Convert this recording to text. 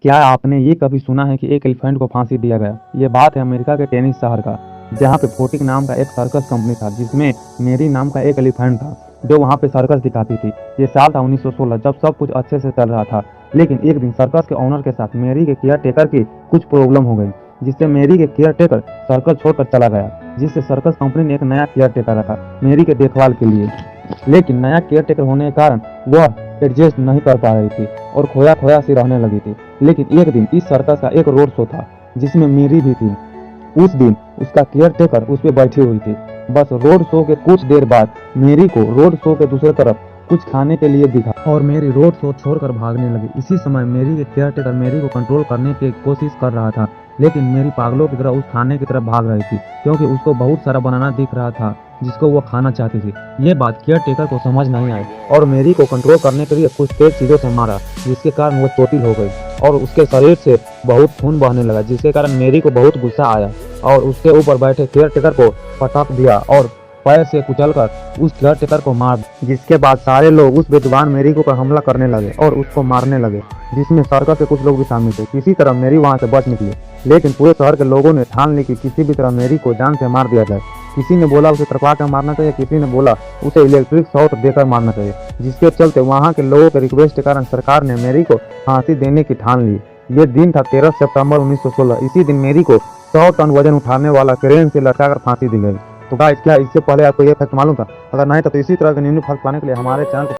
क्या आपने ये कभी सुना है कि एक एलिफेंट को फांसी दिया गया? ये बात है अमेरिका के टेनिस शहर का, जहाँ पे फोर्टिक नाम का एक सर्कस कंपनी था, जिसमें मेरी नाम का एक एलिफेंट था, जो वहाँ पे सर्कस दिखाती थी। ये साल था 1916, जब सब कुछ अच्छे से चल रहा था। लेकिन एक दिन सर्कस के ओनर के साथ मेरी के केयर टेकर की कुछ प्रॉब्लम हो गई, जिससे मेरी के केयर टेकर सर्कस छोड़कर चला गया, जिससे सर्कस कंपनी ने एक नया केयर टेकर रखा मेरी के देखभाल के लिए। लेकिन नया केयर टेकर होने के कारण वह एडजस्ट नहीं कर पा रही थी और खोया खोया सी रहने लगी थी। लेकिन एक दिन इस सर्कस का एक रोड शो था, जिसमें मेरी भी थी। उस दिन उसका केयर टेकर उस पे बैठी हुई थी। बस रोड शो के कुछ देर बाद मेरी को रोड शो के दूसरे तरफ कुछ खाने के लिए दिखा और मेरी रोड शो छोड़कर भागने लगी। इसी समय मेरी के केयर टेकर मेरी को कंट्रोल करने की कोशिश कर रहा था, लेकिन मेरी पागलों की तरह उस खाने की तरफ भाग रही थी, क्योंकि उसको बहुत सारा बनाना दिख रहा था जिसको वो खाना चाहती थी। ये बात केयर टेकर को समझ नहीं आई और मेरी को कंट्रोल करने के लिए कुछ तेज चीजों से मारा, जिसके कारण वो चोटिल हो गई और उसके शरीर से बहुत खून बहने लगा, जिसके कारण मेरी को बहुत गुस्सा आया और उसके ऊपर बैठे केयर टेकर को पटक दिया और पैर से कुचलकर उस केयर टेकर को मार दिया। जिसके बाद सारे लोग उस बेजुबान मेरी को पर हमला करने लगे और उसको मारने लगे, जिसमें सर्कस के कुछ लोग भी शामिल थे। किसी तरह मेरी वहां से बच निकली, लेकिन पूरे शहर के लोगों ने ठान ली कि किसी भी तरह मेरी को जान से मार दिया जाए। किसी ने बोला उसे तरपा कर मारना चाहिए, किसी ने बोला उसे इलेक्ट्रिक शॉक देकर मारना चाहिए, जिसके चलते वहां के लोगों के रिक्वेस्ट के कारण सरकार ने मेरी को फांसी देने की ठान ली। ये दिन था 13 सितंबर 1916। इसी दिन मेरी को 100 टन वजन उठाने वाला क्रेन से लटकाकर फांसी दी गई। तो गाइस, क्या इससे पहले आपको ये फैक्ट मालूम था? अगर नहीं था तो इसी तरह के न्यू फैक्ट पाने के लिए हमारे चैनल को